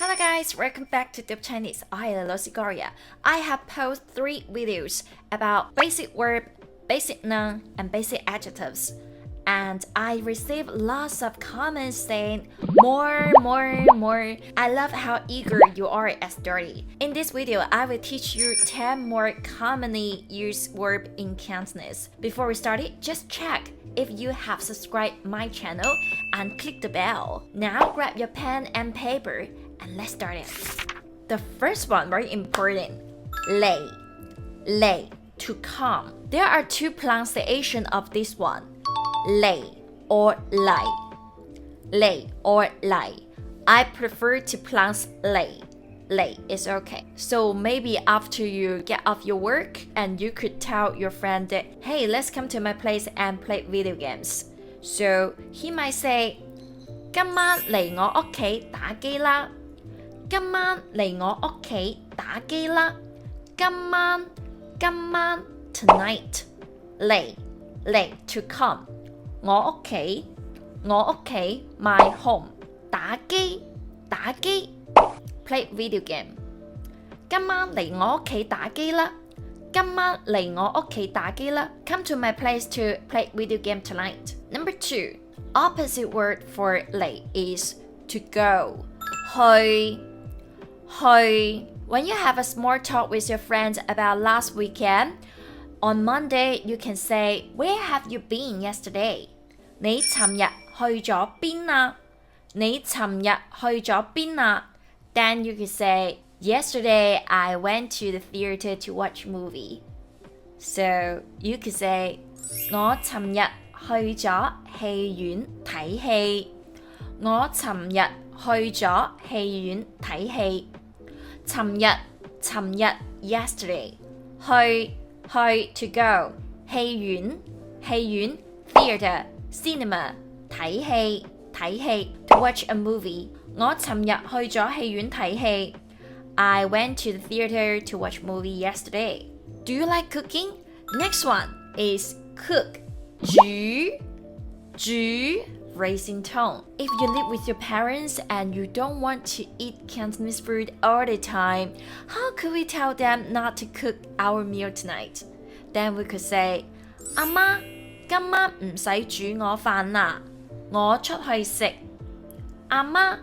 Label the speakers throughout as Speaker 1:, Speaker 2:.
Speaker 1: Hello guys, welcome back to Deep Chinese. I am Lucy I have posted 3 videos about basic verb, basic noun, and basic adjectives. And I received lots of comments saying more. I love how eager you are at study. In this video, I will teach you 10 more commonly used verbs in Cantonese. Before we start it, just check if you have subscribed my channel and click the bell. Now grab your pen and paper and let's start it. The first one, very important, lay, to come. There are 2 pronunciations of this one, lay or lay. I prefer to pronounce lay. Lay is okay. So maybe after you get off your work and you could tell your friend that, hey, let's come to my place and play video games. So he might say, 今晚嚟我屋企打機啦。今晚嚟我屋企打機啦。今晚 tonight. Lay to come. 我屋企 my home. 打機 play video game. 今晚嚟我屋企打機啦。今晚嚟我屋企打機啦。Come to my place to play video game tonight. Number 2. Opposite word for lay is to go. 去 When you have a small talk with your friends about last weekend, on Monday you can say, Where have you been yesterday? 你尋日去咗邊啊？你尋日去咗邊啊？ Then you could say, Yesterday I went to the theater to watch movie. So you could say, 我尋日去咗戲院睇戲。我尋日去咗戲院睇戲。尋日 yesterday. 去 to go. 戲院 theater, cinema 睇戲 to watch a movie. 我尋日去咗戲院睇戲。I went to the theater to watch movie yesterday. Do you like cooking? Next one is cook. 煮 raising tone. If you live with your parents and you don't want to eat Cantonese food all the time, how could we tell them not to cook our meal tonight? Then we could say, 阿媽，今晚唔使煮我飯啦，我出去食。阿媽，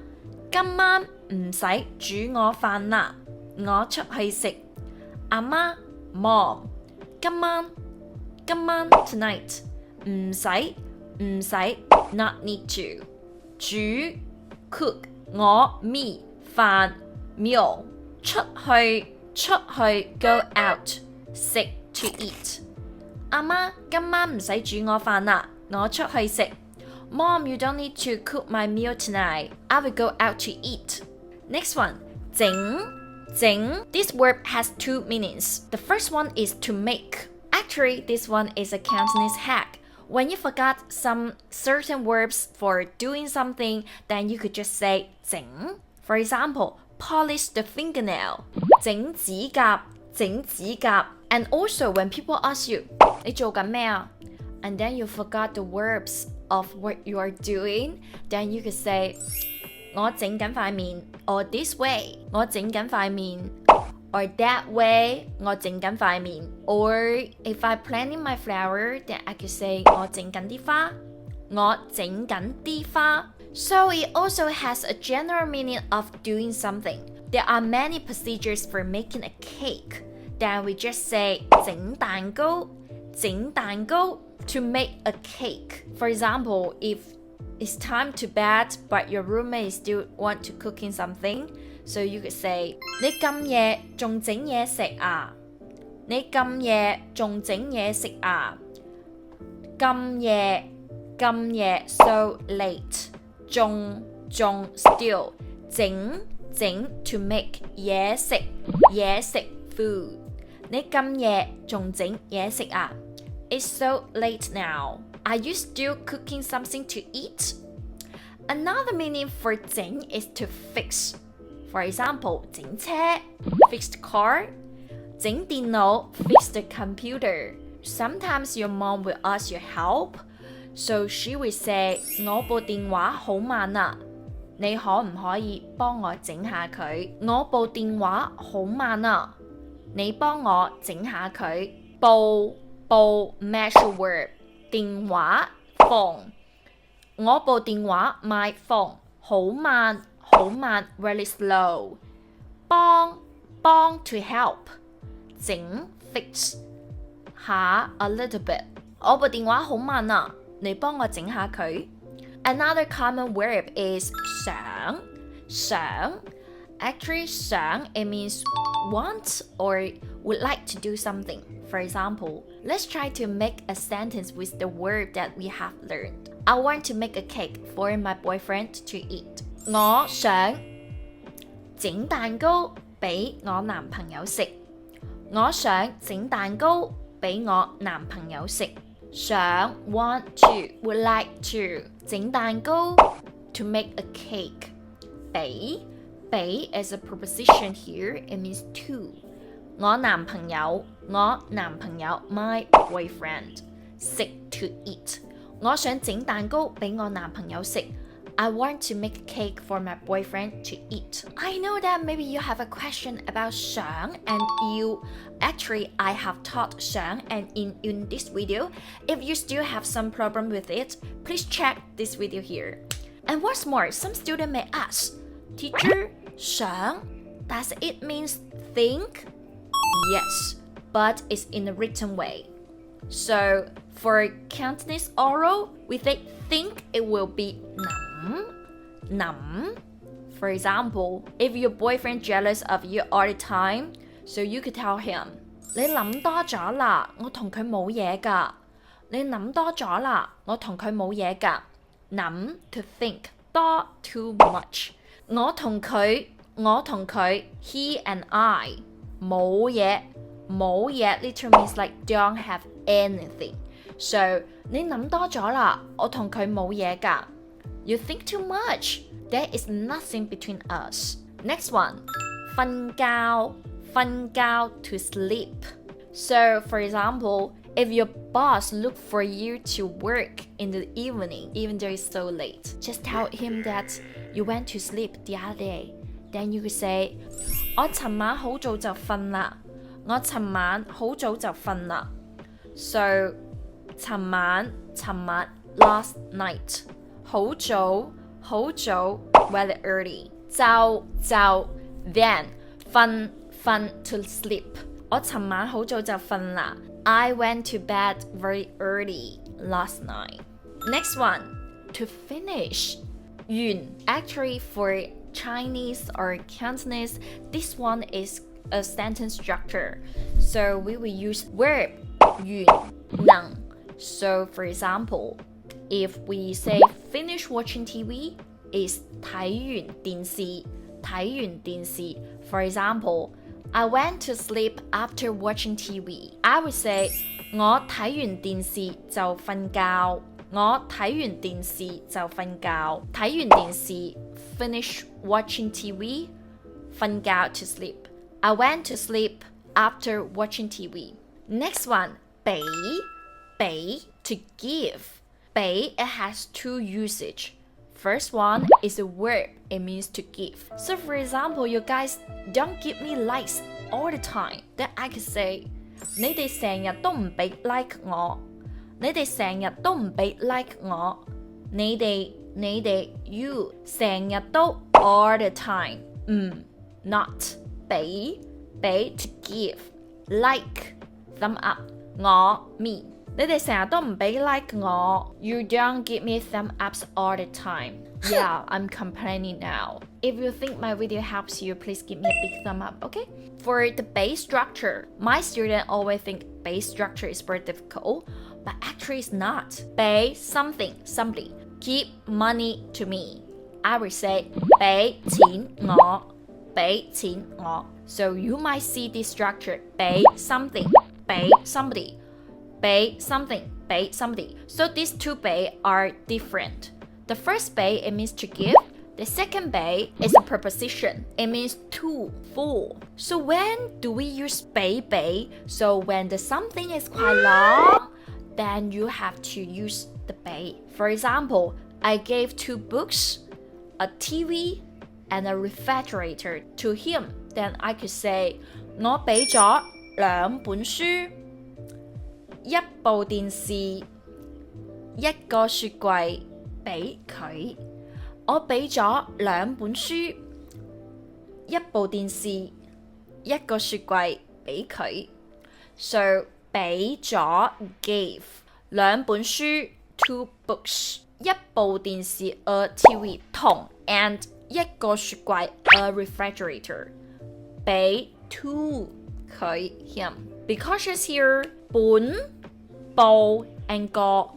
Speaker 1: 今晚唔使煮我飯啦，我出去食。阿媽 Mom, 今晚 tonight, 唔使 not need to. 煮 cook, 我 me, 飯 meal, 出去 go out, 食 to eat. 阿媽，今晚唔使煮我飯啦，我出去食。Mom, you don't need to cook my meal tonight. I will go out to eat. Next one, 整. This verb has 2 meanings. The first one is to make. Actually, this one is a Cantonese hack. When you forgot some certain verbs for doing something, then you could just say 整. For example, polish the fingernail. 整指甲. And also, when people ask you, 你做緊咩啊? And then you forgot the verbs of what you are doing, then you could say, 我整緊塊面 or this way, 我整緊塊面 or that way, 我整緊塊面 or if I'm planting my flower, then I could say, 我整緊啲花 So it also has a general meaning of doing something. There are many procedures for making a cake. Then we just say 整蛋糕 to make a cake. For example, if it's time to bed but your roommate still want to cooking something, so you could say 你咁夜仲整嘢食啊？你咁夜仲整嘢食啊？咁夜 so late. 仲 still 整 to make 嘢食 food. 你咁夜仲整嘢食啊？It's so late now. Are you still cooking something to eat? Another meaning for 整 is to fix. For example, 整車 fix the car. 整電腦 fix the computer. Sometimes your mom will ask your help. So she will say, 我部電話好慢啊。你可唔可以幫我整下佢？我部電話好慢啊，你幫我整下佢。部 measure verb 電話 phone， 我部電話 my phone 好慢 very slow。幫 to help， 整 fix 下 a little bit， 我部電話好慢啊，你幫我整下佢。Another common verb is 想。Actually 想 it means want or would like to do something. For example, let's try to make a sentence with the word that we have learned. I want to make a cake for my boyfriend to eat. 我想整蛋糕俾我男朋友食。我想整蛋糕俾我男朋友食。想 want to would like to 整蛋糕 to make a cake。俾 is a preposition here. It means to。我男朋友 my boyfriend。食 to eat。我想整蛋糕俾我男朋友食。I want to make a cake for my boyfriend to eat. I know that maybe you have a question about 想 and you. Actually, I have taught 想 and in this video. If you still have some problem with it, please check this video here. And what's more, some student may ask, Teacher, 想, does it mean think? Yes, but it's in a written way. So, for Cantonese oral, we think it will be 諗。For example, if your boyfriend jealous of you all the time, so you could tell him, 你諗多咗啦，我同佢冇嘢㗎。你諗多咗啦，我同佢冇嘢㗎。諗 to think， 多 too much。我同佢 he and I 冇嘢 literally means like don't have anything. So 你諗多咗啦，我同佢冇嘢㗎。You think too much. There is nothing between us. Next one, 瞓覺 to sleep. So, for example, if your boss look for you to work in the evening, even though it's so late, just tell him that you went to sleep the other day. Then you could say, 我尋晚好早就瞓啦。So, 尋晚 last night. 好早 very early. 就 then 瞓 to sleep. 我尋晚好早就瞓啦。I went to bed very early last night. Next one, to finish. 完 Actually, for Chinese or Cantonese, this one is a sentence structure. So we will use verb 完能. So for example, if we say finish watching TV, is 睇完電視. For example, I went to sleep after watching TV. I would say 我睇完電視就瞓覺。睇完電視 finish watching TV, 瞓覺 to sleep. I went to sleep after watching TV. Next one, 俾 to give. 俾 it has two usage. First one is a verb. It means to give. So for example, you guys don't give me likes all the time. Then I could say, 你哋成日都唔俾 like 我。你哋成日都唔俾 like 我。你哋 you 成日都 all the time. Not 俾 to give. Like thumb up. 我 me. 你哋成日都唔俾 like 我。You don't give me thumb ups all the time. Yeah, I'm complaining now. If you think my video helps you, please give me a big thumb up, okay? For the base structure, my student always think base structure is very difficult, but actually it's not. Pay something, somebody. Give money to me. I will say 俾錢我. So you might see this structure. 俾 something, 俾 somebody. 俾 something, 俾 somebody. So these two 俾 are different. The first 俾, it means to give. The second 俾is a preposition. It means to, for. So when do we use 俾? So when the something is quite long, then you have to use the 俾. For example, I gave 2 books a TV and a refrigerator to him, then I could say 我俾咗兩本書、一部電視、一個雪櫃俾佢。我俾咗兩本書、一部電視、一個雪櫃俾佢。So 俾咗 gave 兩本書 two books 一部電視 a TV 同 and 一個雪櫃 a refrigerator 俾 to 佢 him. Be cautious here. 本、部 and 個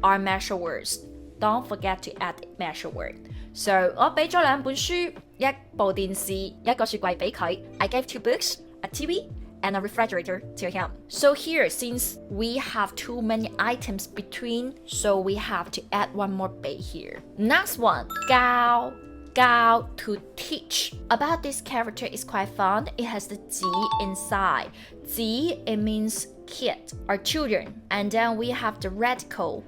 Speaker 1: are measure words. Don't forget to add measure word. So 我俾咗兩本書、一部電視、一個雪櫃俾佢。I gave two books, a TV, and a refrigerator to him. So here, since we have too many items between, so we have to add one more 俾 here. Next one, 教 to teach. About this character is quite fun. It has the 子 inside. 子 it means kid or children. And then we have the radical.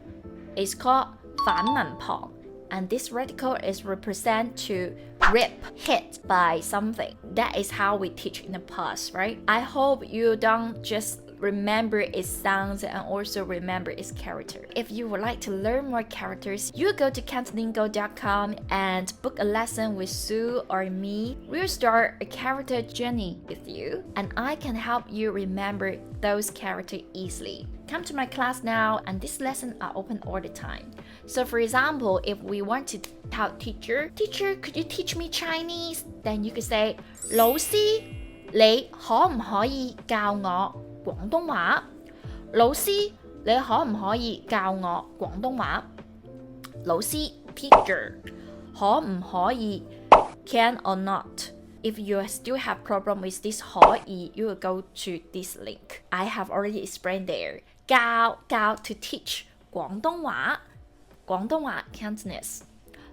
Speaker 1: It's called 反文旁. And this radical is represent to rip, hit by something. That is how we teach in the past, right? I hope you don't just remember its sounds and also remember its character. If you would like to learn more characters, you go to cantonese.com and book a lesson with Sue or me. We'll start a character journey with you, and I can help you remember those characters easily. Come to my class now, and this lesson are open all the time. So for example, if we want to tell teacher, could you teach me Chinese? Then you could say, 老師，你可唔可以教我廣東話？老師，你可唔可以教我廣東話？老師 teacher 可唔可以 can or not? If you still have problem with this 可以, you will go to this link. I have already explained there. 教 to teach 廣東話 Cantonese.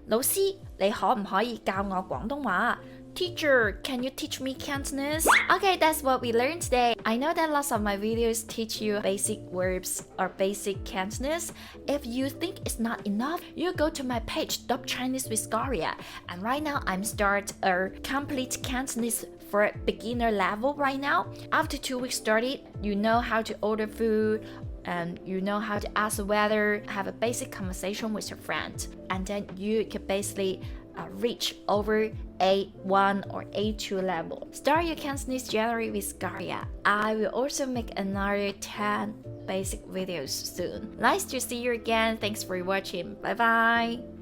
Speaker 1: 老師，你可唔可以教我廣東話？ Teacher, can you teach me Cantonese? Okay, that's what we learned today. I know that lots of my videos teach you basic verbs or basic Cantonese. If you think it's not enough, you go to my page, Top Chinese with Scaria. And right now, I'm start a complete Cantonese for beginner level right now. After 2 weeks started, you know how to order food, and you know how to ask the weather, have a basic conversation with your friend. And then you can basically reach over A1 or A2 level. Start your Cantonese January with Scaria. I will also make another 10 basic videos soon. Nice to see you again. Thanks for watching. Bye bye.